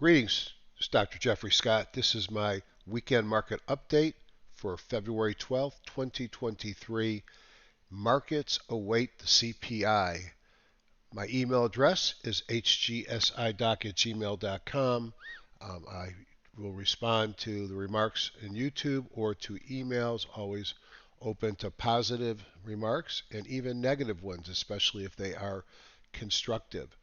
Greetings, it's Dr. Jeffrey Scott. This is my weekend market update for February 12th, 2023. Markets await the CPI. My email address is hgsidoc@gmail.com. I will respond to the remarks in YouTube or to emails, always open to positive remarks and even negative ones, especially if they are constructive.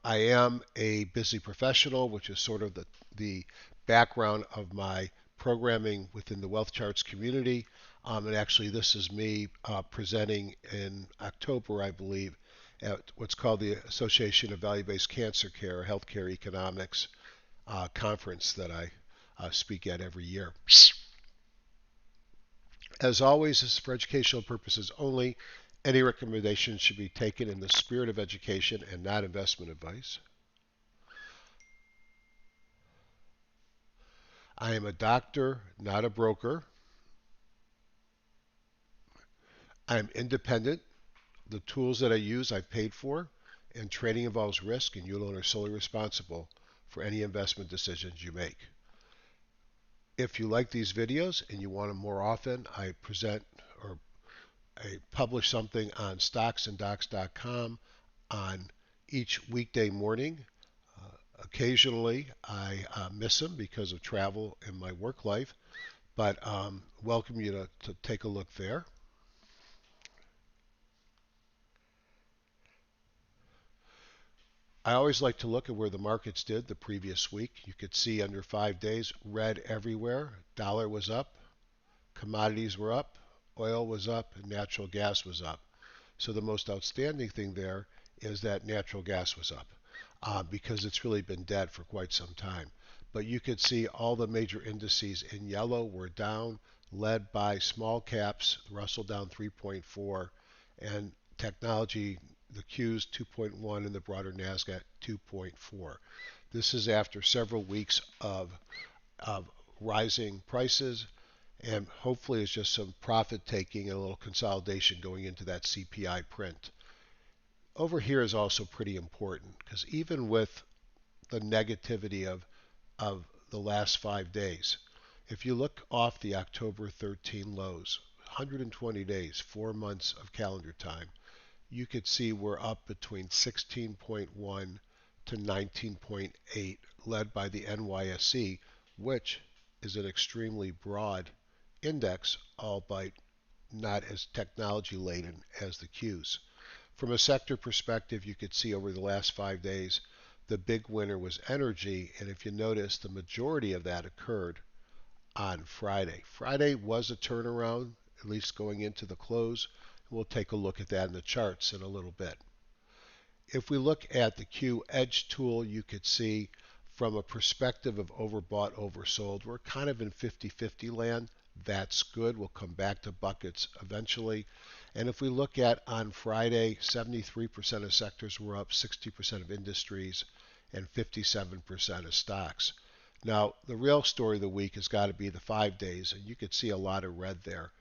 I am a busy professional, which is sort of the background of my programming within the Wealth Charts community. And actually, this is me presenting in October, I believe, at what's called the Association of Value-Based Cancer Care, Healthcare Economics conference that I speak at every year. As always, this is for educational purposes only. Any recommendations should be taken in the spirit of education and not investment advice. I am a doctor, not a broker. I am independent. The tools that I use, I paid for, and trading involves risk, and you alone are solely responsible for any investment decisions you make. If you like these videos and you want them more often, I present or I publish something on stocksanddocs.com on each weekday morning. Occasionally, I miss them because of travel and my work life, but welcome you to take a look there. I always like to look at where the markets did the previous week. You could see under 5 days, red everywhere. Dollar was up, commodities were up, oil was up, and natural gas was up. So the most outstanding thing there is that natural gas was up because it's really been dead for quite some time. But you could see all the major indices in yellow were down, led by small caps, Russell down 3.4, and technology, the Qs 2.1, and the broader NASDAQ 2.4. This is after several weeks of rising prices, and hopefully it's just some profit taking and a little consolidation going into that CPI print. Over here is also pretty important because even with the negativity of the last 5 days, if you look off the October 13 lows, 120 days, 4 months of calendar time, you could see we're up between 16.1 to 19.8, led by the NYSE, which is an extremely broad index, albeit not as technology laden as the Qs. From a sector perspective, you could see over the last 5 days, the big winner was energy, and if you notice, the majority of that occurred on Friday. Friday was a turnaround, at least going into the close. We'll take a look at that in the charts in a little bit. If we look at the Q Edge tool, you could see from a perspective of overbought, oversold, we're kind of in 50-50 land. That's good. We'll come back to buckets eventually. And if we look at on Friday, 73% of sectors were up, 60% of industries, and 57% of stocks. Now, the real story of the week has got to be the 5 days, and you could see a lot of red there,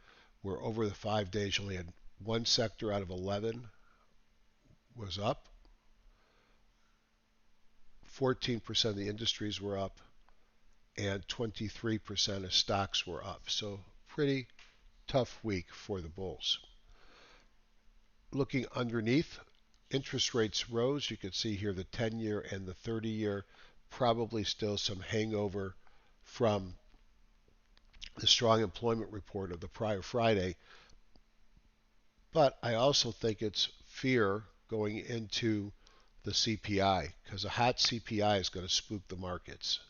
where over the 5 days you only had one sector out of 11 was up, 14% of the industries were up, and 23% of stocks were up. So pretty tough week for the bulls. Looking underneath, interest rates rose. You can see here the 10-year and the 30-year, probably still some hangover from the strong employment report of the prior Friday. But I also think it's fear going into the CPI, because a hot CPI is going to spook the markets.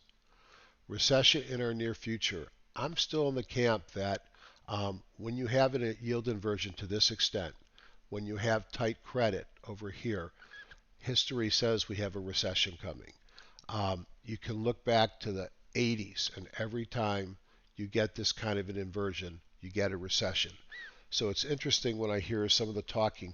Recession in our near future. I'm still in the camp that when you have a yield inversion to this extent, when you have tight credit over here, history says we have a recession coming. You can look back to the 80s, and every time you get this kind of an inversion, you get a recession. So it's interesting when I hear some of the talking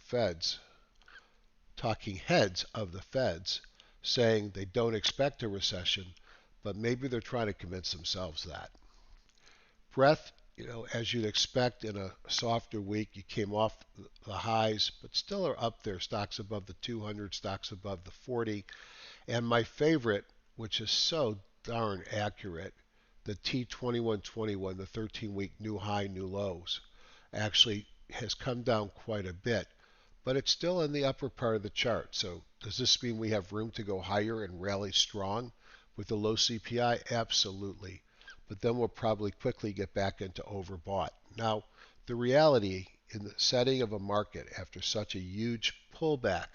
heads of the Feds saying they don't expect a recession, but maybe they're trying to convince themselves that. Breadth, as you'd expect in a softer week, you came off the highs, but still are up there. Stocks above the 200, stocks above the 40. And my favorite which is so darn accurate, the T2121, the 13-week new high, new lows, actually has come down quite a bit, but it's still in the upper part of the chart. So does this mean we have room to go higher and rally strong with the low CPI? Absolutely. But then we'll probably quickly get back into overbought. Now, the reality in the setting of a market after such a huge pullback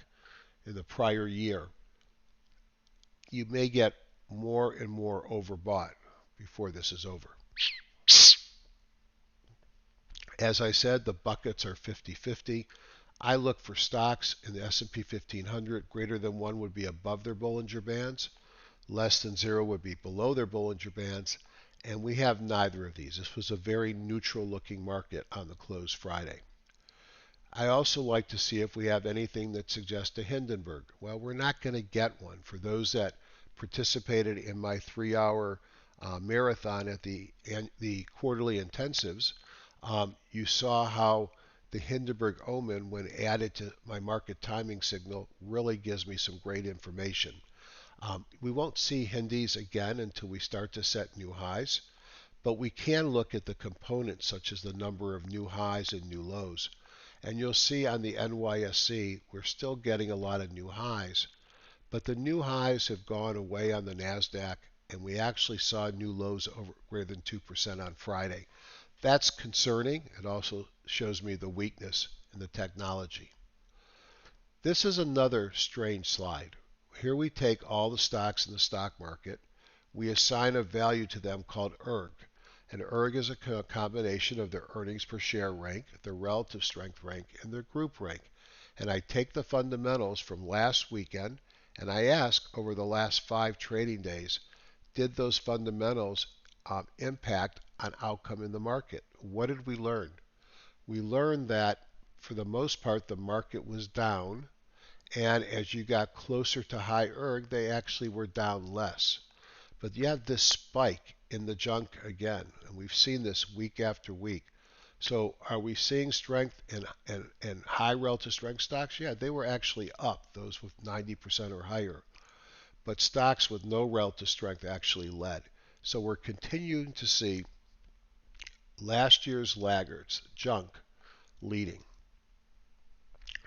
in the prior year, you may get more and more overbought before this is over. As I said, the buckets are 50-50. I look for stocks in the S&P 1500. Greater than 1 would be above their Bollinger Bands. Less than 0 would be below their Bollinger Bands. And we have neither of these. This was a very neutral looking market on the close Friday. I also like to see if we have anything that suggests a Hindenburg. Well, we're not going to get one. For those that participated in my 3-hour marathon at the quarterly intensives, you saw how the Hindenburg omen, when added to my market timing signal, really gives me some great information. We won't see Hindys again until we start to set new highs, but we can look at the components such as the number of new highs and new lows. And you'll see on the NYSE, we're still getting a lot of new highs, but the new highs have gone away on the NASDAQ, and we actually saw new lows over greater than 2% on Friday. That's concerning. It also shows me the weakness in the technology. This is another strange slide. Here we take all the stocks in the stock market. We assign a value to them called ERG. And ERG is a combination of their earnings per share rank, their relative strength rank, and their group rank. And I take the fundamentals from last weekend and I ask over the last 5 trading days, did those fundamentals impact on outcome in the market? What did we learn? We learned that for the most part the market was down, and as you got closer to high ERG, they actually were down less. But you have this spike in the junk again, and we've seen this week after week. So are we seeing strength in high relative strength stocks? Yeah, they were actually up, those with 90% or higher. But stocks with no relative strength actually led. So we're continuing to see last year's laggards, junk, leading.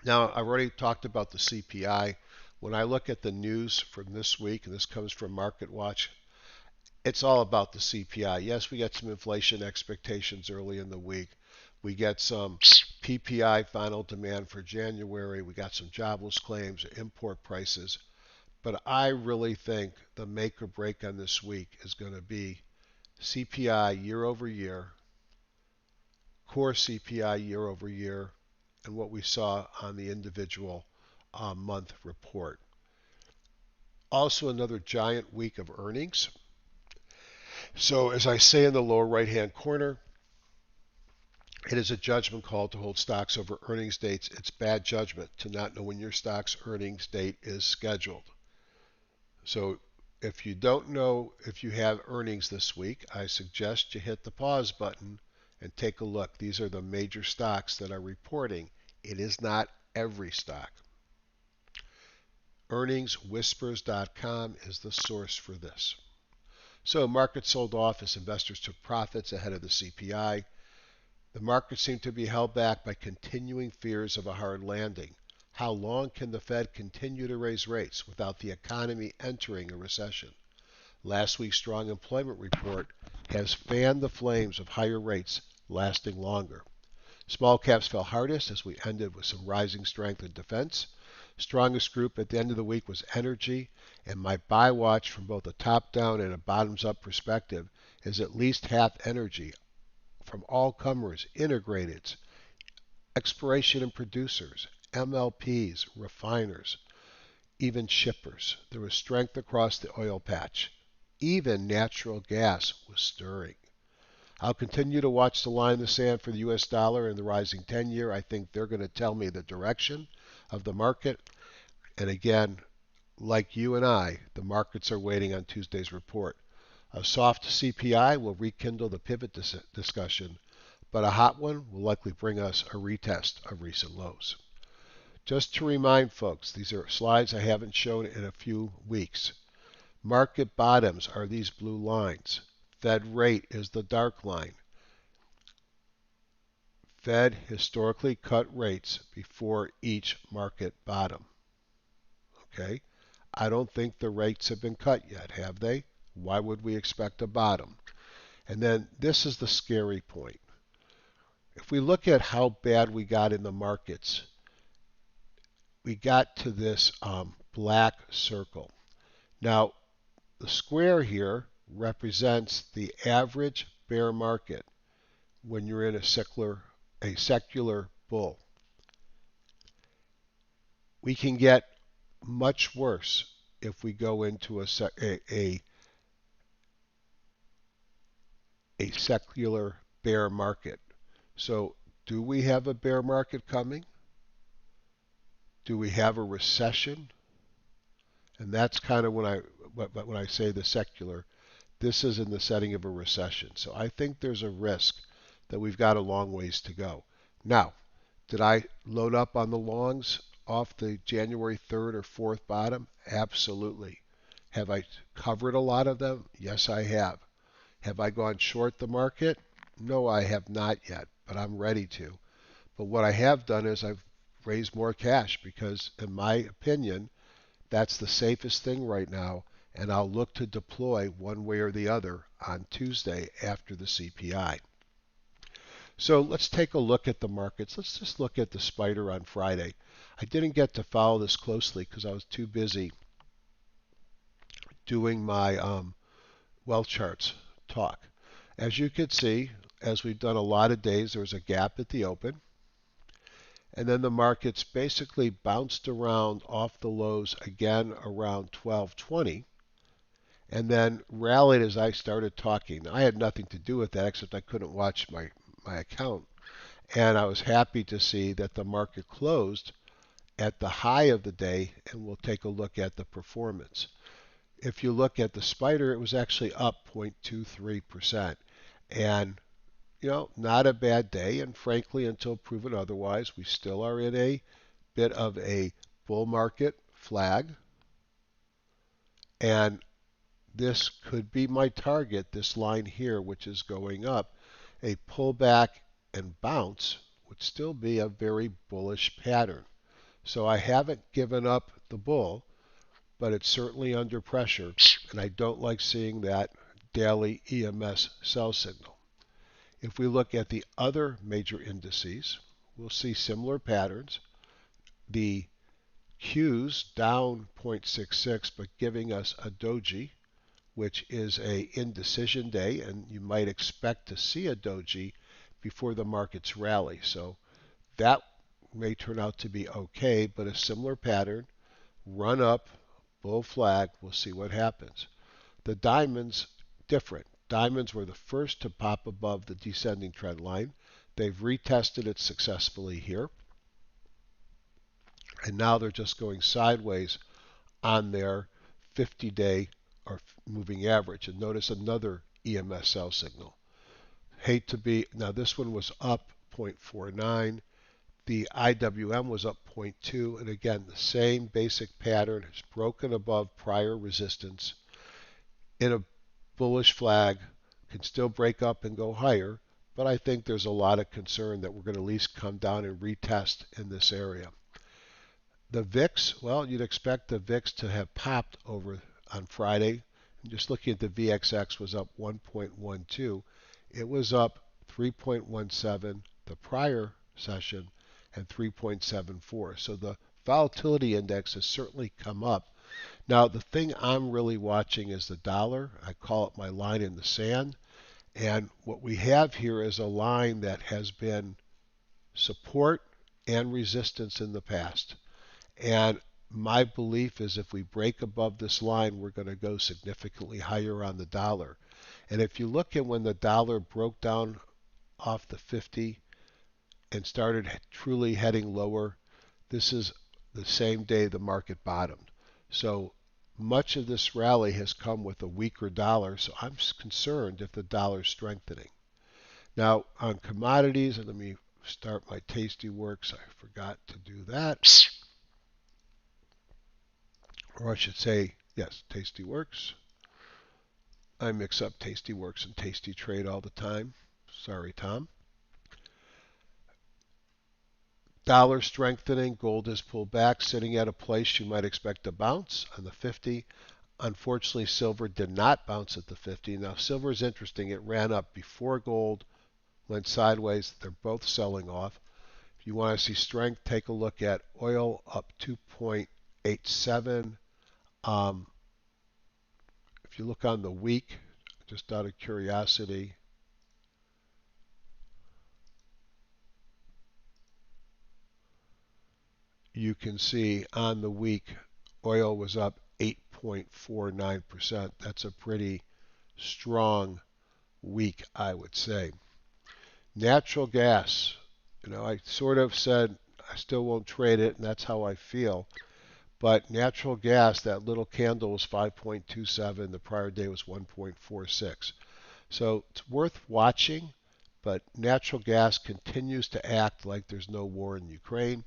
Now, I've already talked about the CPI. When I look at the news from this week, and this comes from MarketWatch, it's all about the CPI. Yes, we got some inflation expectations early in the week. We get some PPI final demand for January. We got some jobless claims, import prices. But I really think the make or break on this week is going to be CPI year over year, core CPI year over year, and what we saw on the individual month report. Also, another giant week of earnings. So, as I say in the lower right-hand corner, it is a judgment call to hold stocks over earnings dates. It's bad judgment to not know when your stock's earnings date is scheduled. So if you don't know if you have earnings this week, I suggest you hit the pause button and take a look. These are the major stocks that are reporting. It is not every stock. Earningswhispers.com is the source for this. So markets sold off as investors took profits ahead of the CPI. The market seemed to be held back by continuing fears of a hard landing. How long can the Fed continue to raise rates without the economy entering a recession? Last week's strong employment report has fanned the flames of higher rates lasting longer. Small caps fell hardest as we ended with some rising strength in defense. Strongest group at the end of the week was energy, and my buy watch from both a top-down and a bottoms-up perspective is at least half energy from all comers, integrateds, exploration and producers, MLPs, refiners, even shippers. There was strength across the oil patch. Even natural gas was stirring. I'll continue to watch the line in the sand for the US dollar and the rising 10-year. I think they're going to tell me the direction of the market. And again, like you and I, the markets are waiting on Tuesday's report. A soft CPI will rekindle the pivot discussion, but a hot one will likely bring us a retest of recent lows. Just to remind folks, these are slides I haven't shown in a few weeks. Market bottoms are these blue lines. Fed rate is the dark line. Fed historically cut rates before each market bottom. Okay? I don't think the rates have been cut yet, have they? Why would we expect a bottom? And then this is the scary point. If we look at how bad we got in the markets, we got to this black circle. Now, the square here represents the average bear market when you're in a secular bull. We can get much worse if we go into a secular bear market. So, do we have a bear market coming? Do we have a recession? And that's kind of when I say the secular, this is in the setting of a recession. So I think there's a risk that we've got a long ways to go. Now, did I load up on the longs off the January 3rd or 4th bottom? Absolutely. Have I covered a lot of them? Yes, I have. Have I gone short the market? No, I have not yet, but I'm ready to. But what I have done is I've raised more cash because, in my opinion, that's the safest thing right now, and I'll look to deploy one way or the other on Tuesday after the CPI. So let's take a look at the markets. Let's just look at the spider on Friday. I didn't get to follow this closely because I was too busy doing my wealth charts talk. As you can see, as we've done a lot of days, there was a gap at the open. And then the markets basically bounced around off the lows again around 1220 and then rallied as I started talking. I had nothing to do with that except I couldn't watch my account. And I was happy to see that the market closed at the high of the day, and we'll take a look at the performance. If you look at the spider, it was actually up 0.23%. And not a bad day, and frankly, until proven otherwise, we still are in a bit of a bull market flag. And this could be my target, this line here, which is going up. A pullback and bounce would still be a very bullish pattern. So I haven't given up the bull, but it's certainly under pressure, and I don't like seeing that daily EMS sell signal. If we look at the other major indices, we'll see similar patterns. The Q's down 0.66, but giving us a doji, which is a indecision day, and you might expect to see a doji before the markets rally. So that may turn out to be okay, but a similar pattern, run up, bull flag, we'll see what happens. The diamonds, different. Diamonds were the first to pop above the descending trend line. They've retested it successfully here. And now they're just going sideways on their 50-day or moving average. And notice another EMS sell signal. Hate to be, now this one was up 0.49. The IWM was up 0.2. And again, the same basic pattern has broken above prior resistance in a bullish flag, can still break up and go higher, but I think there's a lot of concern that we're going to at least come down and retest in this area. The VIX, well, you'd expect the VIX to have popped over on Friday. And just looking at the VXX was up 1.12. It was up 3.17 the prior session and 3.74. So the volatility index has certainly come up. Now, the thing I'm really watching is the dollar. I call it my line in the sand. And what we have here is a line that has been support and resistance in the past. And my belief is if we break above this line, we're going to go significantly higher on the dollar. And if you look at when the dollar broke down off the 50 and started truly heading lower, this is the same day the market bottomed. So much of this rally has come with a weaker dollar, so I'm concerned if the dollar's strengthening. Now, on commodities, and let me start my tasty works. I forgot to do that. Or I should say, Yes, Tastyworks. I mix up Tastyworks and Tasty Trade all the time. Sorry, Tom. Dollar strengthening, gold has pulled back, sitting at a place you might expect to bounce on the 50. Unfortunately, silver did not bounce at the 50. Now, silver is interesting. It ran up before gold, went sideways. They're both selling off. If you want to see strength, take a look at oil up 2.87. Um, if you look on the week, just out of curiosity, you can see on the week oil was up 8.49%. That's a pretty strong week, I would say. Natural gas, I sort of said I still won't trade it, and that's how I feel. But natural gas, that little candle was 5.27. The prior day was 1.46. So it's worth watching, but natural gas continues to act like there's no war in Ukraine.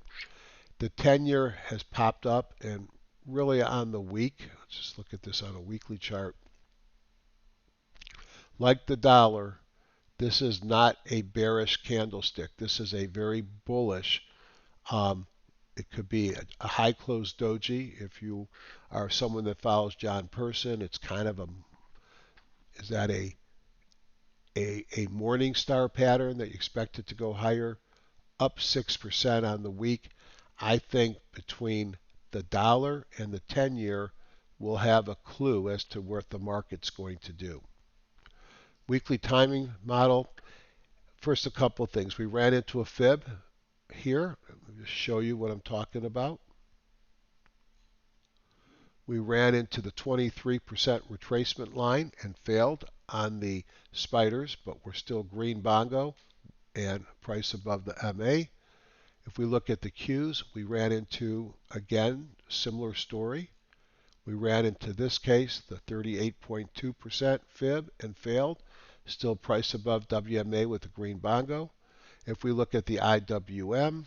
The 10-year has popped up, and really on the week, let's just look at this on a weekly chart. Like the dollar, this is not a bearish candlestick. This is a very bullish. Um, it could be a high close doji. If you are someone that follows John Person, it's kind of is that a morning star pattern that you expect it to go higher? Up 6% on the week. I think between the dollar and the 10-year, we'll have a clue as to what the market's going to do. Weekly timing model. First, a couple of things. We ran into a fib here. Let me just show you what I'm talking about. We ran into the 23% retracement line and failed on the spiders, but we're still green bongo and price above the MA. If we look at the Qs, we ran into, again, similar story. We ran into this case, the 38.2% fib and failed. Still price above WMA with the green bongo. If we look at the IWM,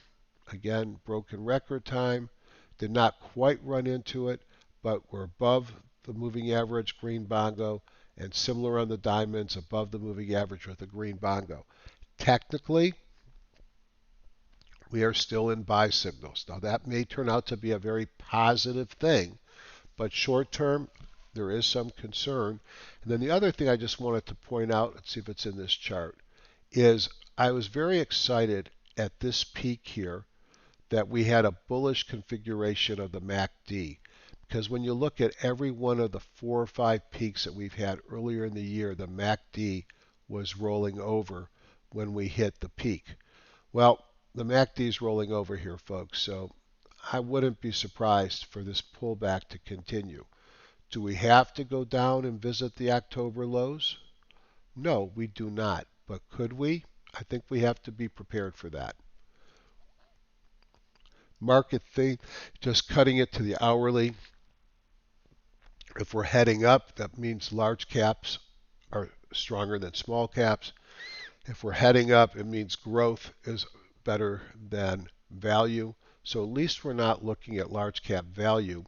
again, broken record time. Did not quite run into it, but we're above the moving average green bongo and similar on the diamonds above the moving average with the green bongo. Technically, we are still in buy signals. Now that may turn out to be a very positive thing, but short term, there is some concern. And then the other thing I just wanted to point out, let's see if it's in this chart, is I was very excited at this peak here that we had a bullish configuration of the MACD. Because when you look at every one of the 4 or 5 peaks that we've had earlier in the year, the MACD was rolling over when we hit the peak. Well, the MACD is rolling over here, folks, so I wouldn't be surprised for this pullback to continue. Do we have to go down and visit the October lows? No, we do not. But could we? I think we have to be prepared for that. Market thing, just cutting it to the hourly. If we're heading up, that means large caps are stronger than small caps. If we're heading up, it means growth is better than value. So at least we're not looking at large cap value,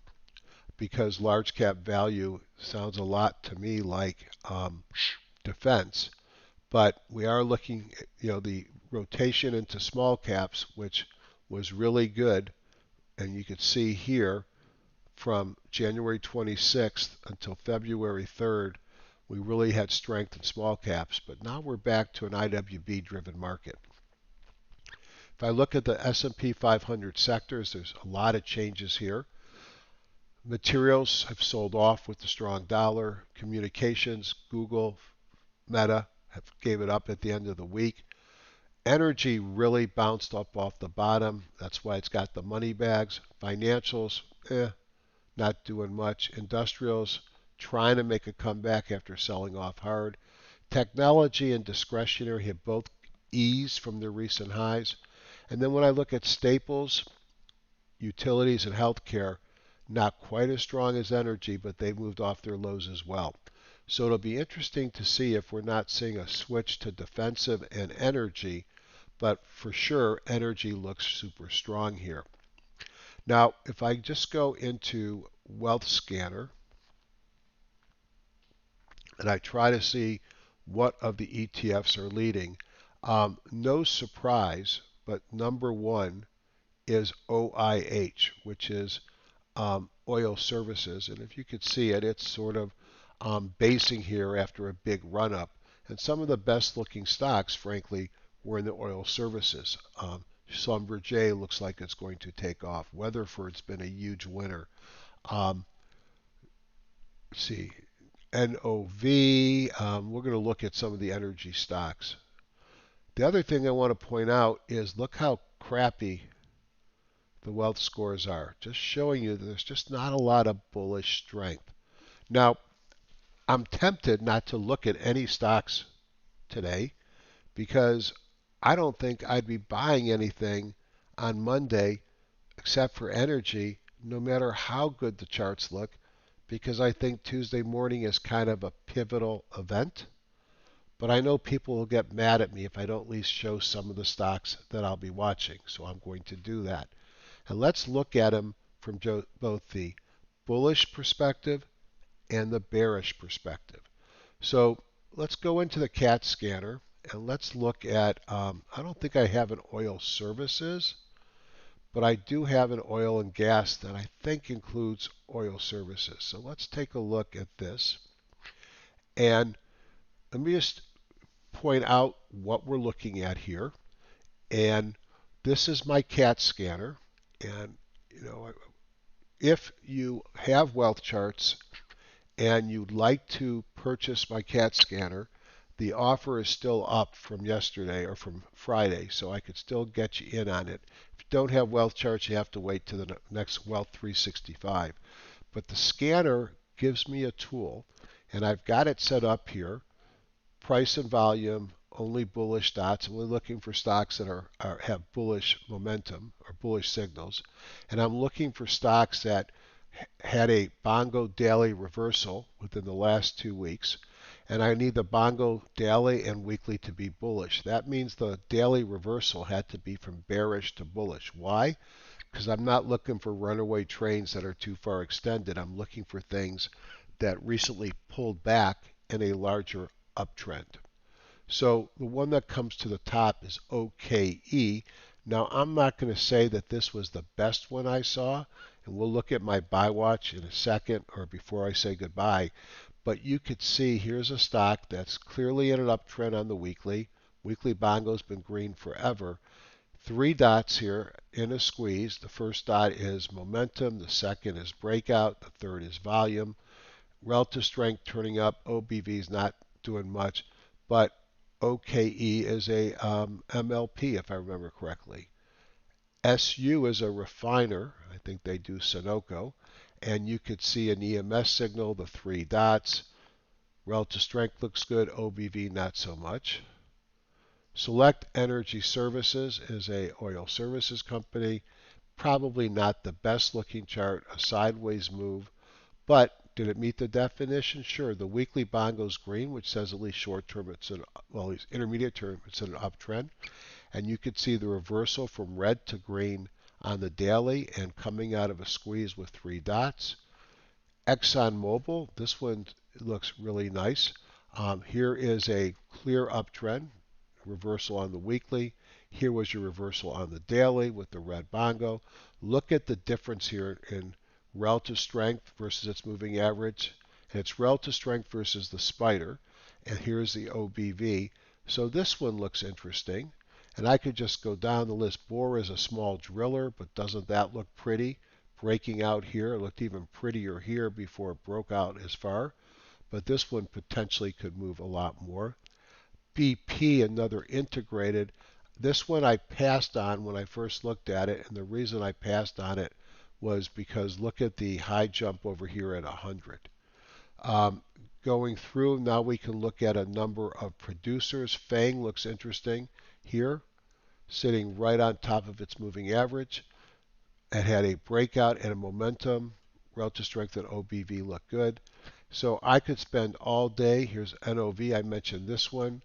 because large cap value sounds a lot to me like defense. But we are looking at, the rotation into small caps, which was really good. And you could see here from January 26th until February 3rd, we really had strength in small caps. But now we're back to an IWB driven market. If I look at the S&P 500 sectors, there's a lot of changes here. Materials have sold off with the strong dollar. Communications, Google, Meta have gave it up at the end of the week. Energy really bounced up off the bottom. That's why it's got the money bags. Financials, not doing much. Industrials, trying to make a comeback after selling off hard. Technology and discretionary have both eased from their recent highs. And then when I look at staples, utilities, and healthcare, not quite as strong as energy, but they moved off their lows as well. So it'll be interesting to see if we're not seeing a switch to defensive and energy, but for sure, energy looks super strong here. Now, if I just go into Wealth Scanner, and I try to see what of the ETFs are leading. No surprise, but number one is OIH, which is oil services. And if you could see it, it's sort of basing here after a big run up. And some of the best looking stocks, frankly, were in the oil services. Schlumberger looks like it's going to take off. Weatherford's been a huge winner. Um, let's see, NOV. We're going to look at some of the energy stocks. The other thing I want to point out is look how crappy the wealth scores are. Just showing you that there's just not a lot of bullish strength. Now, I'm tempted not to look at any stocks today because I don't think I'd be buying anything on Monday except for energy, no matter how good the charts look, because I think Tuesday morning is kind of a pivotal event. But I know people will get mad at me if I don't at least show some of the stocks that I'll be watching, so I'm going to do that. And let's look at them from both the bullish perspective and the bearish perspective. So let's go into the CAT scanner and let's look at, I don't think I have an oil services, but I do have an oil and gas that I think includes oil services. So let's take a look at this. And let me just point out what we're looking at here. And this is my CAT scanner. And, you know, if you have wealth charts and you'd like to purchase my CAT scanner, the offer is still up from yesterday or from Friday, so I could still get you in on it. If you don't have wealth charts, you have to wait to the next Wealth 365. But the scanner gives me a tool, and I've got it set up here. Price and volume, only bullish dots. I'm only looking for stocks that have bullish momentum or bullish signals. And I'm looking for stocks that had a bongo daily reversal within the last 2 weeks. And I need the bongo daily and weekly to be bullish. That means the daily reversal had to be from bearish to bullish. Why? Because I'm not looking for runaway trains that are too far extended. I'm looking for things that recently pulled back in a larger uptrend. So the one that comes to the top is OKE. Now I'm not going to say that this was the best one I saw, and we'll look at my buy watch in a second or before I say goodbye. But you could see here's a stock that's clearly in an uptrend on the weekly. Weekly bongo's been green forever. 3 dots here in a squeeze. The first dot is momentum, the second is breakout, the third is volume. Relative strength turning up. OBV is not doing much, but OKE is a MLP if I remember correctly. SU is a refiner. I think they do Sunoco. And you could see an EMS signal, the 3 dots. Relative strength looks good. OBV not so much. Select Energy Services is a oil services company. Probably not the best looking chart, a sideways move. But did it meet the definition? Sure. The weekly bongo's green, which says at least short term, at least intermediate term, it's an uptrend. And you could see the reversal from red to green on the daily and coming out of a squeeze with 3 dots. ExxonMobil, this one looks really nice. Here is a clear uptrend, reversal on the weekly. Here was your reversal on the daily with the red bongo. Look at the difference here in relative strength versus its moving average, and its relative strength versus the spider. And here's the OBV. So this one looks interesting. And I could just go down the list. Bohr is a small driller, but doesn't that look pretty? Breaking out here. It looked even prettier here before it broke out as far. But this one potentially could move a lot more. BP, another integrated. This one I passed on when I first looked at it, and the reason I passed on it was because look at the high jump over here at 100. Going through, now we can look at a number of producers. Fang looks interesting here, sitting right on top of its moving average. It had a breakout and a momentum. Relative strength and OBV look good. So I could spend all day. Here's NOV. I mentioned this one.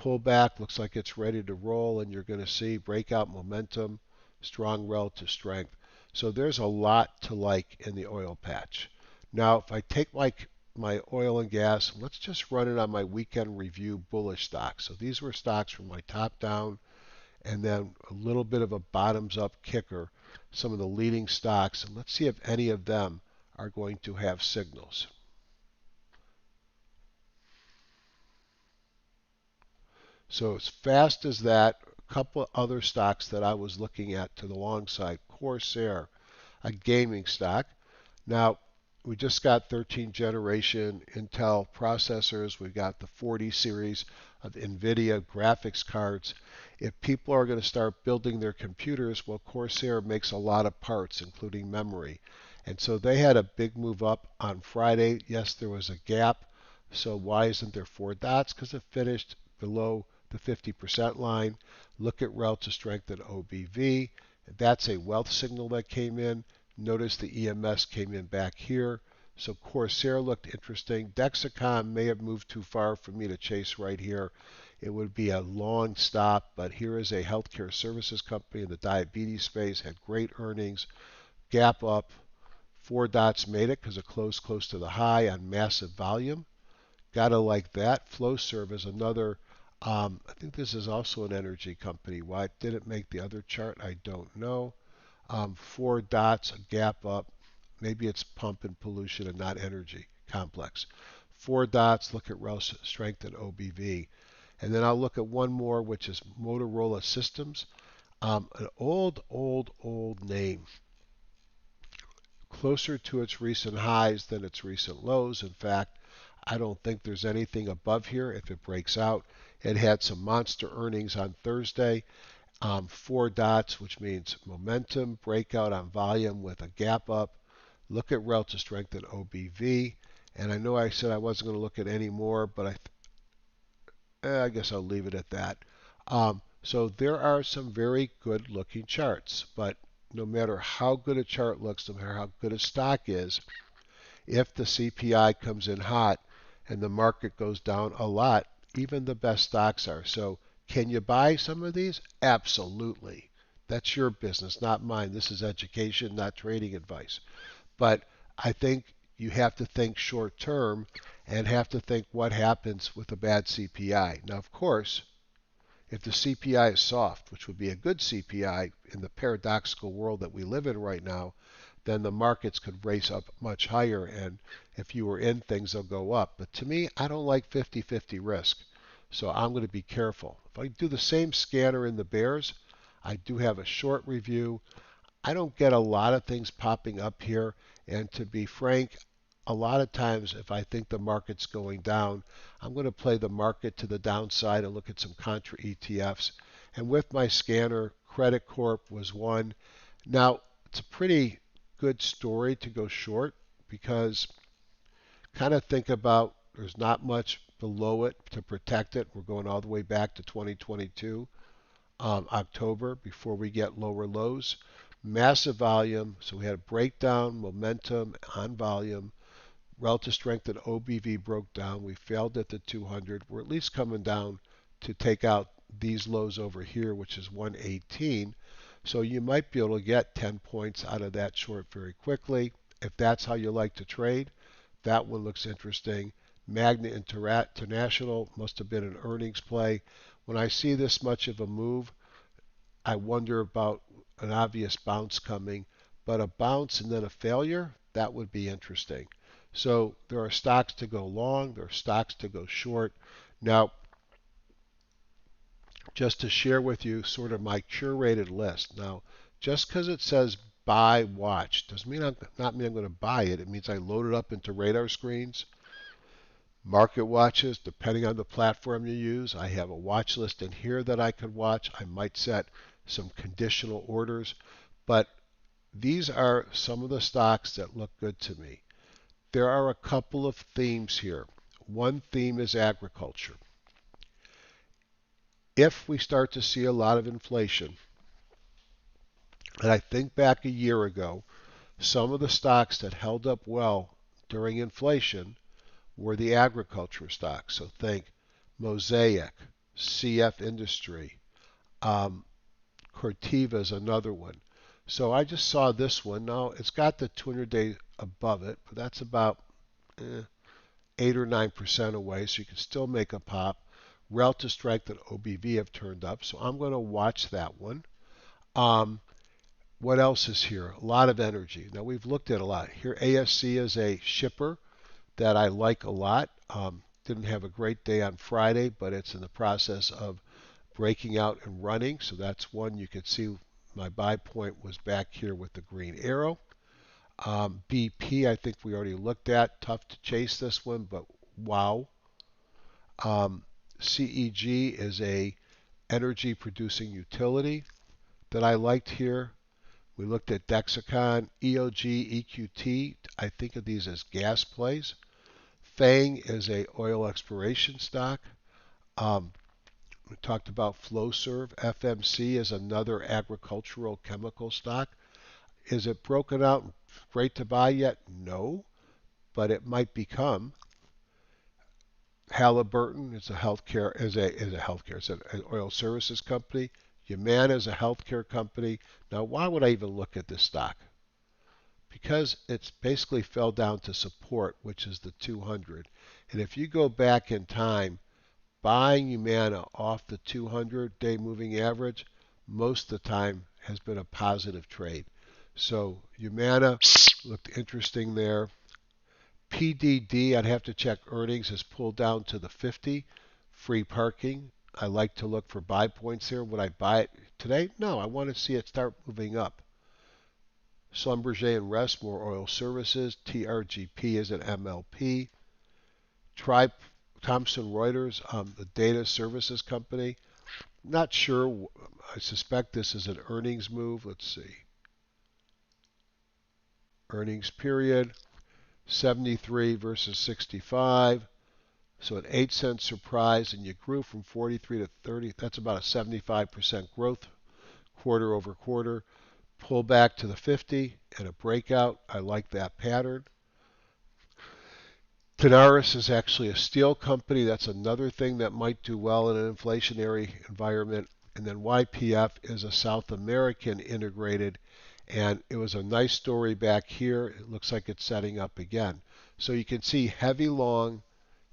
Pullback looks like it's ready to roll, and you're going to see breakout momentum, strong relative strength. So there's a lot to like in the oil patch. Now, if I take like my oil and gas. Let's just run it on my weekend review bullish stocks. So these were stocks from my top down and then a little bit of a bottoms up kicker, some of the leading stocks. And let's see if any of them are going to have signals. So as fast as that, a couple of other stocks that I was looking at to the long side. Corsair, a gaming stock. Now, we just got 13th generation Intel processors. We've got the 40 series of NVIDIA graphics cards. If people are going to start building their computers, well, Corsair makes a lot of parts, including memory. And so they had a big move up on Friday. Yes, there was a gap. So why isn't there 4 dots? Because it finished below the 50% line. Look at relative strength at OBV. That's a wealth signal that came in. Notice the EMS came in back here. So Corsair looked interesting. Dexicon may have moved too far for me to chase right here. It would be a long stop, but here is a healthcare services company in the diabetes space, had great earnings, gap up. 4 dots made it because it closed close to the high on massive volume. Gotta like that. Flowserve is another. I think this is also an energy company. Why it didn't make the other chart, I don't know. 4 dots, a gap up. Maybe it's pump and pollution and not energy complex. 4 dots, look at relative strength and OBV. And then I'll look at one more, which is Motorola Systems. An old name. Closer to its recent highs than its recent lows. In fact, I don't think there's anything above here if it breaks out. It had some monster earnings on Thursday. 4 dots, which means momentum, breakout on volume with a gap up. Look at relative strength at OBV. And I know I said I wasn't going to look at any more, but I guess I'll leave it at that. So there are some very good looking charts, but no matter how good a chart looks, no matter how good a stock is, if the CPI comes in hot and the market goes down a lot, even the best stocks are. So can you buy some of these? Absolutely. That's your business, not mine. This is education, not trading advice. But I think you have to think short term and have to think what happens with a bad CPI. Now, of course, if the CPI is soft, which would be a good CPI in the paradoxical world that we live in right now, then the markets could race up much higher. And if you were in things, they'll go up. But to me, I don't like 50-50 risk. So I'm going to be careful. If I do the same scanner in the bears, I do have a short review. I don't get a lot of things popping up here. And to be frank, a lot of times if I think the market's going down, I'm going to play the market to the downside and look at some contra ETFs. And with my scanner, Credit Corp was one. Now, it's a pretty good story to go short because kind of think about there's not much below it to protect it. We're going all the way back to 2022, October, before we get lower lows. Massive volume, so we had a breakdown, momentum on volume. Relative strength at OBV broke down. We failed at the 200. We're at least coming down to take out these lows over here, which is 118. So you might be able to get 10 points out of that short very quickly. If that's how you like to trade, that one looks interesting. Magna International must have been an earnings play. When I see this much of a move, I wonder about an obvious bounce coming, but a bounce and then a failure, that would be interesting. So there are stocks to go long, there are stocks to go short. Now, just to share with you sort of my curated list. Now, just because it says buy watch doesn't mean not mean I'm going to buy it. It means I load it up into radar screens, market watches, depending on the platform you use. I have a watch list in here that I could watch. I might set some conditional orders, but these are some of the stocks that look good to me. There are a couple of themes here. One theme is agriculture. If we start to see a lot of inflation, and I think back a year ago, some of the stocks that held up well during inflation were the agriculture stocks. So think Mosaic, CF Industry, Corteva is another one. So I just saw this one. Now it's got the 200-day above it, but that's about 8 or 9% away, so you can still make a pop. Relative strength and OBV have turned up, so I'm going to watch that one. What else is here? A lot of energy. Now we've looked at a lot. Here ASC is a shipper that I like a lot. Didn't have a great day on Friday, but it's in the process of breaking out and running. So that's one you could see my buy point was back here with the green arrow. BP, I think we already looked at. Tough to chase this one, but wow. CEG is a energy producing utility that I liked here. We looked at Dexicon, EOG, EQT. I think of these as gas plays. FANG is a oil exploration stock. We talked about Flowserve. FMC is another agricultural chemical stock. Is it broken out great to buy yet? No, but it might become. Halliburton is a healthcare it's an oil services company. Humana is a healthcare company. Now, why would I even look at this stock? Because it's basically fell down to support, which is the 200. And if you go back in time, buying Humana off the 200-day moving average, most of the time has been a positive trade. So Humana looked interesting there. PDD, I'd have to check earnings, has pulled down to the 50. Free parking, I like to look for buy points here. Would I buy it today? No, I want to see it start moving up. Schlumberger and Rest, more oil services. TRGP is an MLP. Thomson Reuters, the data services company. Not sure. I suspect this is an earnings move. Let's see. Earnings period. 73 versus 65. So an 8-cent surprise, and you grew from 43 to 30. That's about a 75% growth quarter over quarter. Pull back to the 50 and a breakout. I like that pattern. Tenaris is actually a steel company. That's another thing that might do well in an inflationary environment. And then YPF is a South American integrated, and it was a nice story back here. It looks like it's setting up again. So you can see heavy long,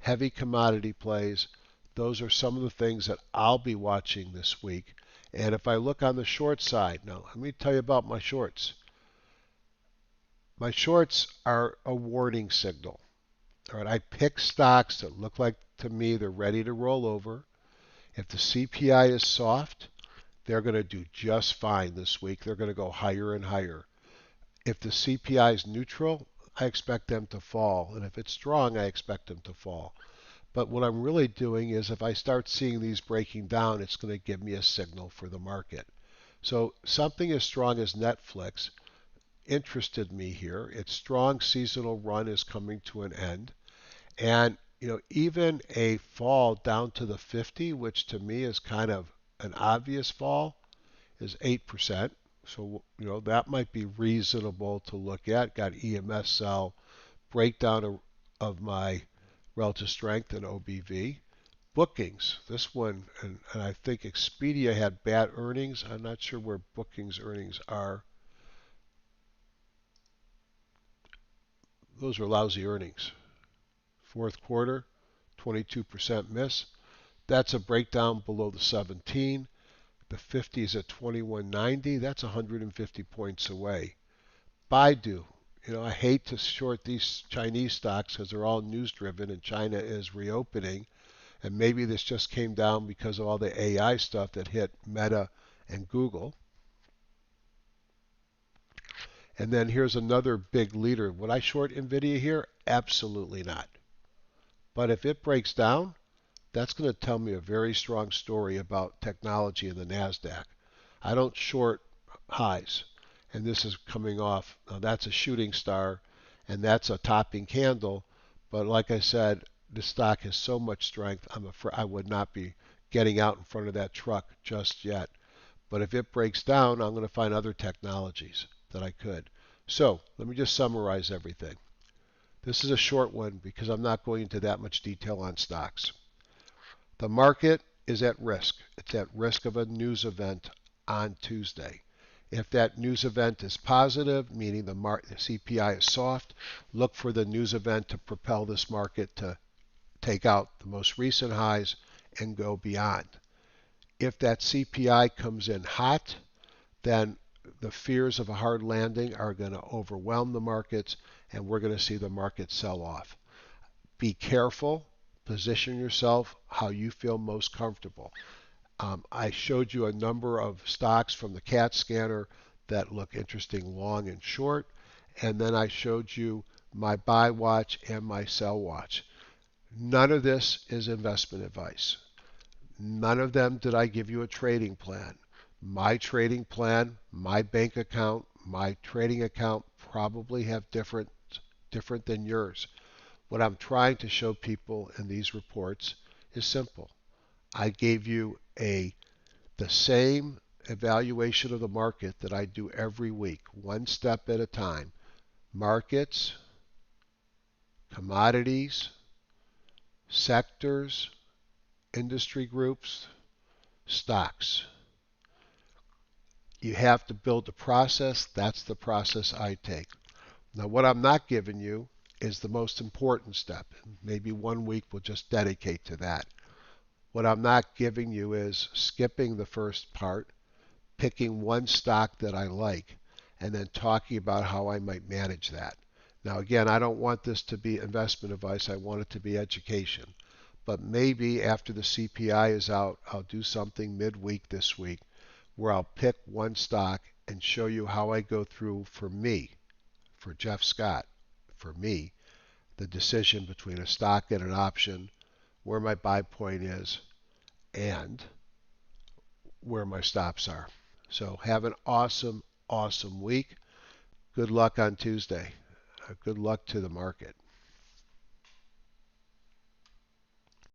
heavy commodity plays. Those are some of the things that I'll be watching this week. And if I look on the short side, now let me tell you about my shorts. My shorts are a warning signal. All right, I pick stocks that look like to me they're ready to roll over. If the CPI is soft, they're going to do just fine this week. They're going to go higher and higher. If the CPI is neutral, I expect them to fall. And if it's strong, I expect them to fall. But what I'm really doing is if I start seeing these breaking down, it's going to give me a signal for the market. So something as strong as Netflix interested me here. Its strong seasonal run is coming to an end. And even a fall down to the 50, which to me is kind of an obvious fall, is 8%. So, that might be reasonable to look at. Got EMS sell, breakdown of my relative strength and OBV. Bookings, this one, and I think Expedia had bad earnings. I'm not sure where bookings earnings are. Those are lousy earnings. Fourth quarter, 22% miss. That's a breakdown below the 17. The 50 is at 21.90. That's 150 points away. Baidu, I hate to short these Chinese stocks because they're all news driven and China is reopening. And maybe this just came down because of all the AI stuff that hit Meta and Google. And then here's another big leader. Would I short NVIDIA here? Absolutely not. But if it breaks down, that's going to tell me a very strong story about technology in the NASDAQ. I don't short highs, and this is coming off. Now that's a shooting star, and that's a topping candle. But like I said, the stock has so much strength, I would not be getting out in front of that truck just yet. But if it breaks down, I'm going to find other technologies that I could. So let me just summarize everything. This is a short one because I'm not going into that much detail on stocks. The market is at risk. It's at risk of a news event on Tuesday. If that news event is positive, meaning the CPI is soft, look for the news event to propel this market to take out the most recent highs and go beyond. If that CPI comes in hot, then the fears of a hard landing are going to overwhelm the markets and we're going to see the market sell off. Be careful. Position yourself how you feel most comfortable. I showed you a number of stocks from the CAT scanner that look interesting long and short, and then I showed you my buy watch and my sell watch. None of this is investment advice. None of them did I give you a trading plan. My trading plan, my bank account, my trading account probably have different than yours. What I'm trying to show people in these reports is simple. I gave you the same evaluation of the market that I do every week, one step at a time. Markets, commodities, sectors, industry groups, stocks. You have to build a process. That's the process I take. Now, what I'm not giving you is the most important step. Maybe one week we'll just dedicate to that. What I'm not giving you is skipping the first part, picking one stock that I like, and then talking about how I might manage that. Now, again, I don't want this to be investment advice. I want it to be education. But maybe after the CPI is out, I'll do something midweek this week where I'll pick one stock and show you how I go through, for me, for Jeff Scott, for me, the decision between a stock and an option, where my buy point is, and where my stops are. So have an awesome, awesome week. Good luck on Tuesday. Good luck to the market.